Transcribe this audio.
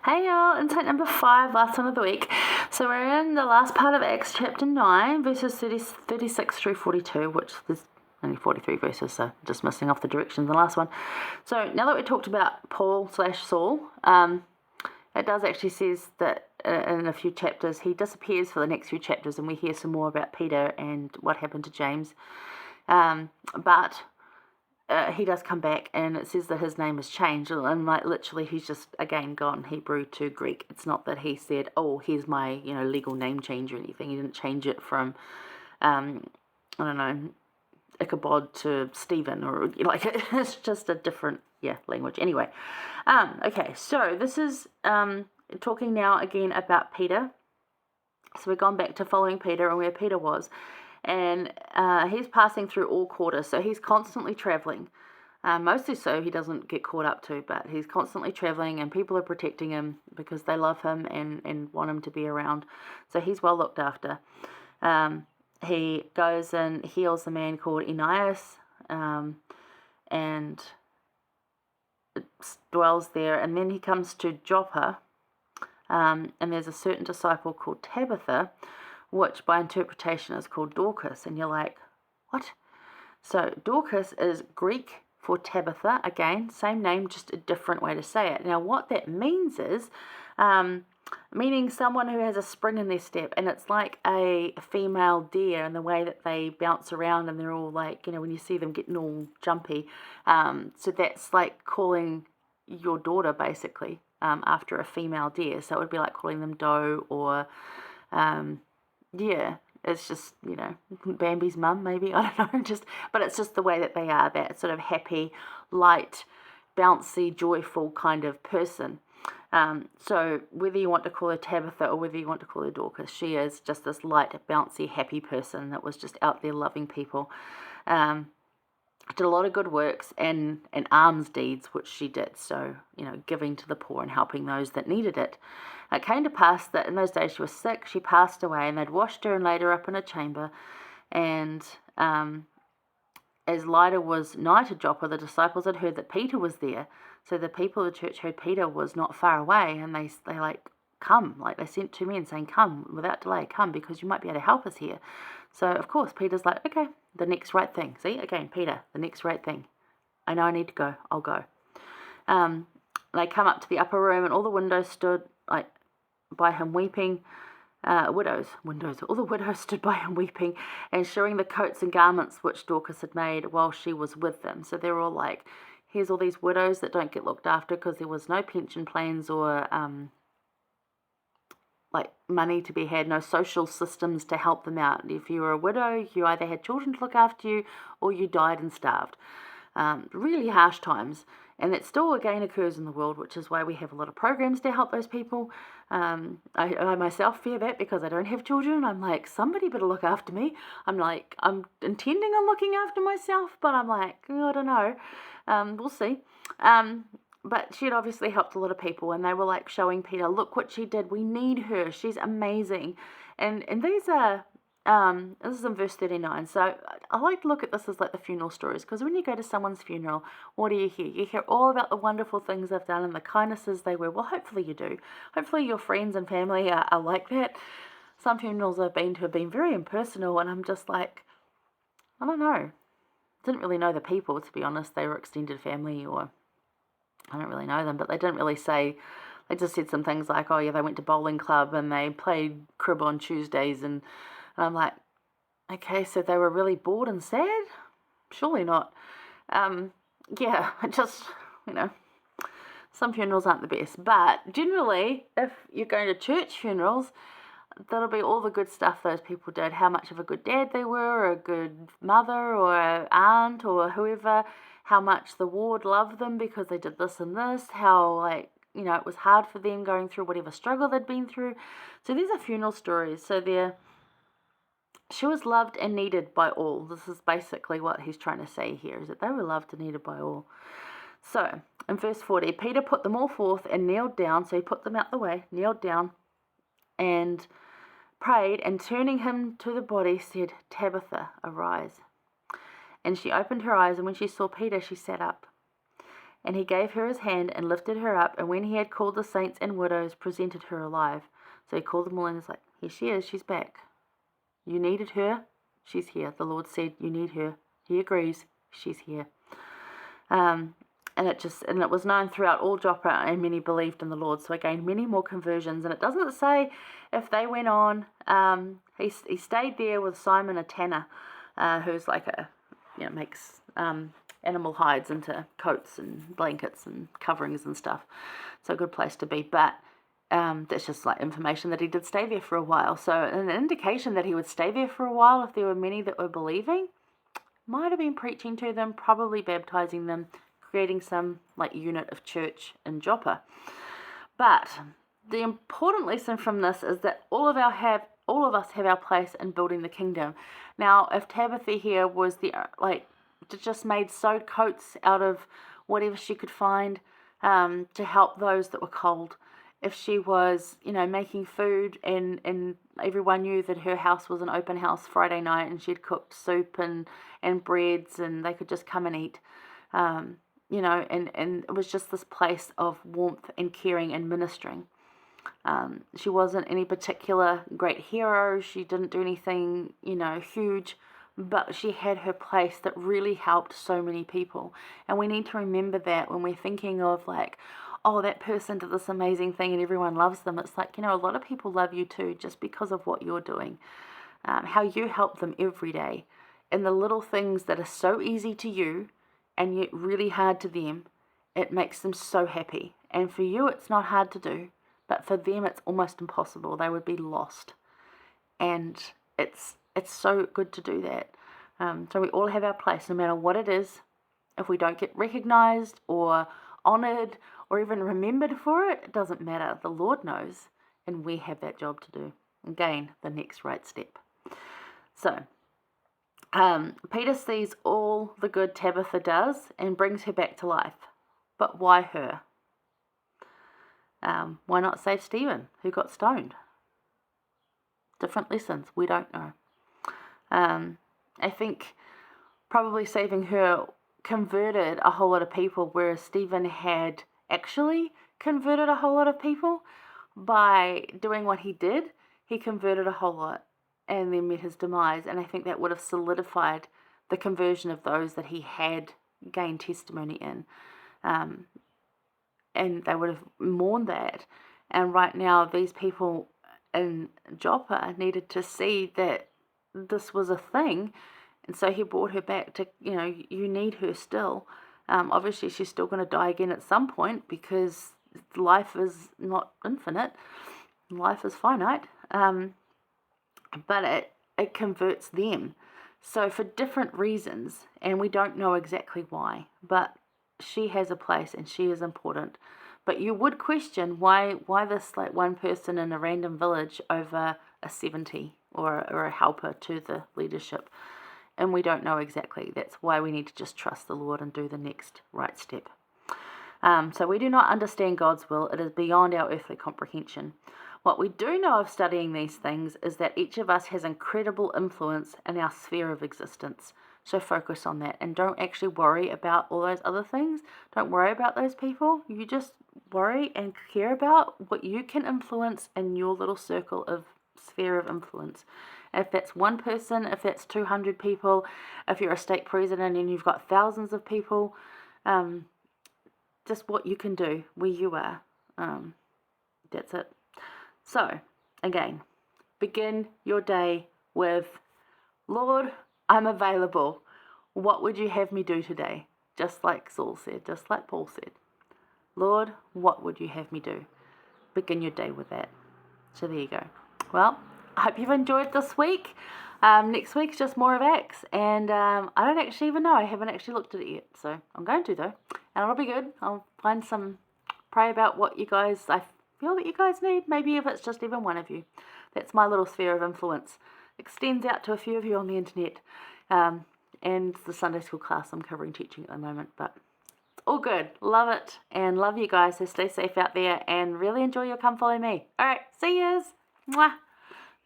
Hey y'all, insight number 5, last one of the week. So we're in the last part of Acts chapter 9, verses 36 through 42, which there's only 43 verses, so just missing off the directions in the last one. So now that we talked about Paul/Saul, it does actually says that in a few chapters he disappears for the next few chapters, and we hear some more about Peter and what happened to James. But he does come back, and it says that his name has changed, and like literally he's just again gone Hebrew to Greek. It's not that he said, oh, here's my legal name change or anything. He didn't change it from I don't know, Ichabod to Stephen, or like it's just a different language. Anyway, okay, so this is talking now again about Peter. So we've gone back to following Peter and where Peter was. And he's passing through all quarters, so he's constantly traveling. Mostly so he doesn't get caught up to, but he's constantly traveling, and people are protecting him because they love him and want him to be around. So he's well looked after. He goes and heals a man called Aeneas, and dwells there. And then he comes to Joppa, and there's a certain disciple called Tabitha, which by interpretation is called Dorcas. And you're like, what? So Dorcas is Greek for Tabitha. Again, same name, just a different way to say it. Now what that means is meaning someone who has a spring in their step, and it's like a female deer in the way that they bounce around, and they're all like, when you see them getting all jumpy. So that's like calling your daughter basically after a female deer. So it would be like calling them doe, or it's just, Bambi's mum, maybe, I don't know, but it's just the way that they are, that sort of happy, light, bouncy, joyful kind of person. So whether you want to call her Tabitha or whether you want to call her Dorcas, she is just this light, bouncy, happy person that was just out there loving people. Did a lot of good works and alms deeds, which she did. So, giving to the poor and helping those that needed it. It came to pass that in those days she was sick, she passed away, and they'd washed her and laid her up in a chamber. And as Lydda was nigh to Joppa, the disciples had heard that Peter was there. So the people of the church heard Peter was not far away, and they come. Like, they sent 2 men saying, come, without delay, come, because you might be able to help us here. So, of course, Peter's like, okay, the next right thing. See, again, Peter, the next right thing. I know I need to go. I'll go. They come up to the upper room, and all the windows stood by him weeping. All the widows stood by him weeping and showing the coats and garments which Dorcas had made while she was with them. So they're all like, here's all these widows that don't get looked after because there was no pension plans or money to be had, no social systems to help them out. If you were a widow, you either had children to look after you or you died and starved. Really harsh times. And it still again occurs in the world, which is why we have a lot of programs to help those people. I myself fear that because I don't have children. I'm like, somebody better look after me. I'm intending on looking after myself, but I'm like, I don't know. We'll see. But she had obviously helped a lot of people, and they were like showing Peter, look what she did. We need her. She's amazing. And these are, this is in verse 39. So I like to look at this as like the funeral stories, because when you go to someone's funeral, what do you hear? You hear all about the wonderful things they've done and the kindnesses they were. Well, hopefully you do. Hopefully your friends and family are like that. Some funerals I've been to have been very impersonal, and I'm just like, I don't know. Didn't really know the people, to be honest. They were extended family, or I don't really know them, but they didn't really say. They just said some things like, oh yeah, they went to bowling club and they played crib on Tuesdays, and I'm like, okay, so they were really bored and sad? Surely not. Just, some funerals aren't the best. But generally, if you're going to church funerals, that'll be all the good stuff those people did. How much of a good dad they were, or a good mother, or an aunt, or whoever. How much the ward loved them because they did this and this. How, it was hard for them going through whatever struggle they'd been through. So these are funeral stories. So she was loved and needed by all. This is basically what he's trying to say here, is that they were loved and needed by all. So, in verse 40, Peter put them all forth and kneeled down. So he put them out the way, kneeled down, and prayed, and turning him to the body said, Tabitha, arise. And she opened her eyes, and when she saw Peter, she sat up. And he gave her his hand and lifted her up, and when he had called the saints and widows, presented her alive. So he called them all and was like, here she is, she's back. You needed her, she's here. The Lord said, you need her. He agrees, she's here. And it was known throughout all Joppa, and many believed in the Lord. So again, many more conversions. And it doesn't say if they went on. He stayed there with Simon, a tanner, who's like makes animal hides into coats and blankets and coverings and stuff. So a good place to be. But that's just like information that he did stay there for a while. So an indication that he would stay there for a while, if there were many that were believing, might have been preaching to them, probably baptizing them, creating some like unit of church in Joppa. But the important lesson from this is that all of us have our place in building the kingdom. Now, if Tabitha here was just made sewed coats out of whatever she could find to help those that were cold, if she was, making food and everyone knew that her house was an open house Friday night and she'd cooked soup and breads and they could just come and eat, and it was just this place of warmth and caring and ministering. She wasn't any particular great hero. She didn't do anything, huge, but she had her place that really helped so many people. And we need to remember that when we're thinking of like, oh, that person did this amazing thing and everyone loves them. It's like, a lot of people love you too, just because of what you're doing, how you help them every day. And the little things that are so easy to you and yet really hard to them, it makes them so happy. And for you, it's not hard to do, but for them, it's almost impossible. They would be lost. And it's so good to do that. So we all have our place, no matter what it is. If we don't get recognized or honored or even remembered for it, it doesn't matter. The Lord knows, and we have that job to do. Again, the next right step. So, Peter sees all the good Tabitha does and brings her back to life. But why her? Why not save Stephen, who got stoned? Different lessons. We don't know. I think probably saving her converted a whole lot of people, whereas Stephen had actually converted a whole lot of people. By doing what he did, he converted a whole lot and then met his demise. And I think that would have solidified the conversion of those that he had gained testimony in. And they would have mourned that. And right now, these people in Joppa needed to see that this was a thing. And so he brought her back to, you need her still. Obviously, she's still going to die again at some point because life is not infinite. Life is finite. But it converts them. So for different reasons, and we don't know exactly why, but she has a place and she is important. But you would question why this like one person in a random village over a 70 or a helper to the leadership. And we don't know exactly. That's why we need to just trust the Lord and do the next right step. So we do not understand God's will. It is beyond our earthly comprehension. What we do know of studying these things is that each of us has incredible influence in our sphere of existence. So focus on that and don't actually worry about all those other things. Don't worry about those people. You just worry and care about what you can influence in your little circle of sphere of influence. If that's one person, if that's 200 people, if you're a state president and you've got thousands of people, just what you can do where you are. That's it. So, again, begin your day with, Lord, I'm available. What would you have me do today? Just like Saul said, just like Paul said. Lord, what would you have me do? Begin your day with that. So there you go. Well, I hope you've enjoyed this week. Next week's just more of Acts. And I don't actually even know. I haven't actually looked at it yet. So I'm going to, though. And it'll be good. I'll pray about what I feel that you guys need. Maybe if it's just even one of you. That's my little sphere of influence. Extends out to a few of you on the internet. And the Sunday school class I'm covering teaching at the moment. But it's all good. Love it. And love you guys. So stay safe out there. And really enjoy your Come Follow Me. All right. See yous. Mwah.